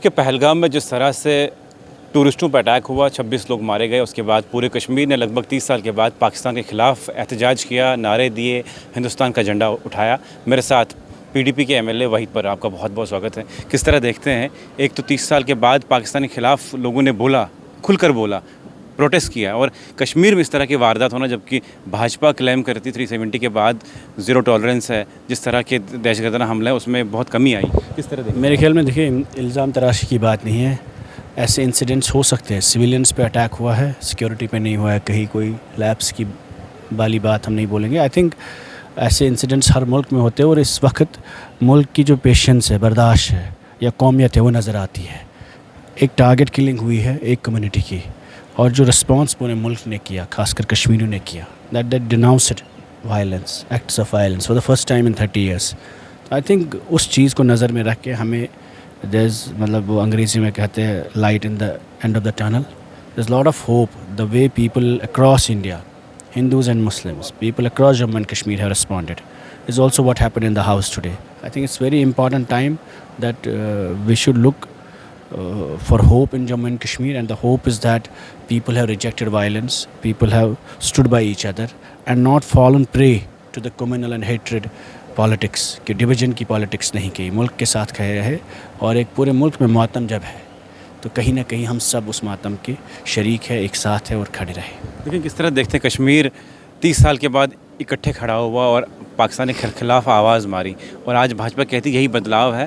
کہ پہلگام میں جس طرح سے ٹورسٹوں پر اٹیک ہوا، 26 لوگ مارے گئے، اس کے بعد پورے کشمیر نے لگ بھگ 30 سال کے بعد پاکستان کے خلاف احتجاج کیا، نعرے دیے، ہندوستان کا جھنڈا اٹھایا۔ میرے ساتھ PDP کے MLA وحید پر آپ کا بہت بہت سواگت ہے۔ کس طرح دیکھتے ہیں، ایک تو 30 سال کے بعد پاکستان کے خلاف لوگوں نے بولا، کھل کر بولا، پروٹیسٹ کیا، اور کشمیر میں اس طرح کی واردات ہونا، جبکہ بھاجپا کلیم کرتی 370 کے بعد زیرو ٹالرنس ہے، جس طرح کے دہشت گردانہ حملے ہیں اس میں بہت کمی آئی۔ کس طرح دیکھیں؟ میرے خیال میں دیکھیں، الزام تراشی کی بات نہیں ہے، ایسے انسیڈنٹس ہو سکتے ہیں۔ سویلینس پہ اٹیک ہوا ہے، سیکیورٹی پہ نہیں ہوا ہے، کہیں کوئی لیپس کی والی بات ہم نہیں بولیں گے۔ آئی تھنک ایسے انسیڈنٹس ہر ملک میں ہوتے ہیں، اور اس وقت ملک کی جو پیشنس ہے، برداشت ہے یا قومیت ہے، وہ نظر آتی ہے۔ ایک ٹارگٹ کلنگ ہوئی ہے ایک کمیونٹی کی، اور جو رسپانس پورے ملک نے کیا، خاص کر کشمیریوں نے کیا، that denounced violence, acts of violence for the first time in 30 years. I think اس چیز کو نظر میں رکھ کے ہمیں مطلب وہ انگریزی میں کہتے ہیں light in the and of the tunnel, there is lot of hope. The way people across India, Hindus and Muslims, people across Jammu and Kashmir have responded, is also what happened in the house today. I think it's very important time that we should look for hope in Jammu and Kashmir, and the hope is that people have rejected violence, people have stood by each other and not fallen prey to the communal and hatred politics کہ division کی politics نہیں کی، ملک کے ساتھ کھڑے رہے، اور ایک پورے ملک میں ماتم جب ہے تو کہیں نہ کہیں ہم سب اس ماتم کے شریک ہے، ایک ساتھ ہے، اور کھڑے رہے۔ لیکن کس طرح دیکھتے ہیں کشمیر 30 سال کے بعد اکٹھے کھڑا ہوا اور پاکستان کے خلاف آواز ماری، اور آج بھاجپا کہتی یہی بدلاؤ ہے،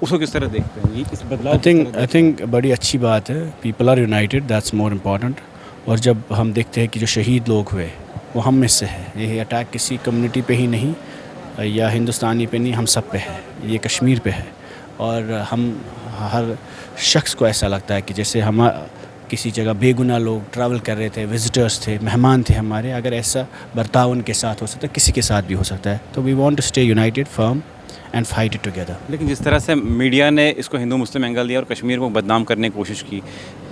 اس کو کس طرح دیکھتے ہیں؟ اس بدلاؤ آئی تھنک بڑی اچھی بات ہے، people are united, that's more important. اور جب ہم دیکھتے ہیں کہ جو شہید لوگ ہوئے وہ ہم میں سے ہے، یہ اٹیک کسی کمیونٹی پہ ہی نہیں یا ہندوستانی پہ نہیں، ہم سب پہ ہے، یہ کشمیر پہ ہے، اور ہم ہر شخص کو ایسا لگتا ہے کہ جیسے ہم کسی جگہ بے گناہ لوگ ٹریول کر رہے تھے، وزٹرز تھے، مہمان تھے ہمارے، اگر ایسا برتاؤ ان کے ساتھ ہو سکتا ہے، کسی کے ساتھ بھی ہو سکتا ہے، تو we want to stay united, firm and fight it together. لیکن جس طرح سے میڈیا نے اس کو ہندو مسلم اینگل دیا اور کشمیر کو بدنام کرنے کی کوشش کی،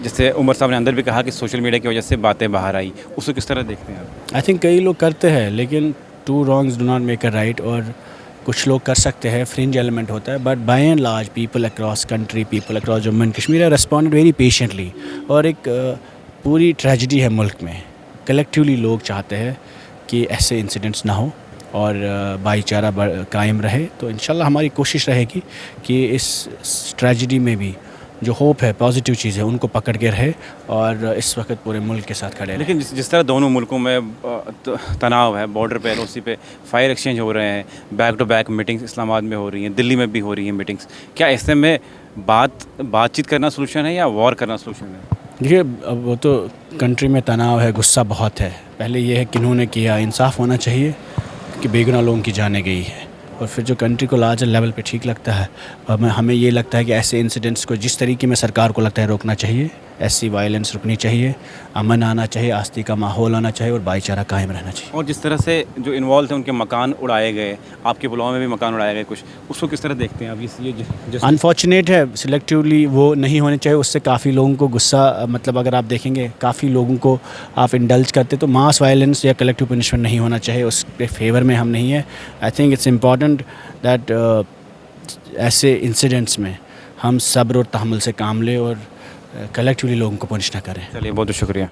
جس سے عمر صاحب نے اندر بھی کہا کہ سوشل میڈیا کی وجہ سے باتیں باہر آئی، اس کو کس طرح دیکھتے ہیں آپ؟ آئی تھنک کئی لوگ کرتے ہیں، لیکن two wrongs do not make a right, اور کچھ لوگ کر سکتے ہیں، فرنج ایلیمنٹ ہوتا ہے، but by and large people across country, people across Jammu and Kashmir have responded very patiently. اور ایک پوری ٹریجڈی ہے ملک میں، کلیکٹیولی لوگ چاہتے ہیں کہ ایسے انسیڈنٹس نہ ہو اور بھائی چارہ قائم رہے، تو انشاءاللہ ہماری کوشش رہے گی کہ اس ٹریجڈی میں بھی جو ہوپ ہے، پازیٹیو چیز ہے، ان کو پکڑ کے رہے، اور اس وقت پورے ملک کے ساتھ کھڑے رہے۔ لیکن جس طرح دونوں ملکوں میں تناؤ ہے، بارڈر پہ LOC پہ فائر ایکسچینج ہو رہے ہیں، بیک ٹو بیک میٹنگز اسلام آباد میں ہو رہی ہیں، دلی میں بھی ہو رہی ہیں میٹنگز، کیا ایسے میں بات چیت کرنا سولوشن ہے یا وار کرنا سولوشن ہے؟ دیکھیے، اب وہ تو کنٹری میں تناؤ ہے، غصہ بہت ہے، پہلے یہ ہے کنہوں نے کیا، انصاف ہونا چاہیے کہ بے گناہ لوگوں کی جانیں گئی ہے، اور پھر جو کنٹری کو لارجر لیول پہ ٹھیک لگتا ہے، اور ہمیں یہ لگتا ہے کہ ایسے انسیڈنٹس کو جس طریقے میں سرکار کو لگتا ہے روکنا چاہیے، ایسی وائلنس رکنی چاہیے، امن آنا چاہیے، آستی کا ماحول آنا چاہیے، اور بھائی چارہ قائم رہنا چاہیے۔ اور جس طرح سے جو انوالو تھے ان کے مکان اڑائے گئے، آپ کے پلاؤں میں بھی مکان اڑائے گئے کچھ، اس کو کس طرح دیکھتے ہیں آپ؟ یہ انفارچونیٹ ہے، سلیکٹیولی وہ نہیں ہونے چاہیے، اس سے کافی لوگوں کو غصہ، مطلب اگر آپ دیکھیں گے کافی لوگوں کو آپ انڈلج کرتے، تو ماس وائلنس یا کلیکٹیو پنشمنٹ نہیں ہونا چاہیے، اس کے فیور میں ہم نہیں ہیں۔ I think it's important that ایسے انسیڈنٹس میں ہم صبر اور تحمل سے کام لیں، اور کلیکٹیولی لوگوں کو پنش نہ کریں۔ چلیے، بہت شکریہ۔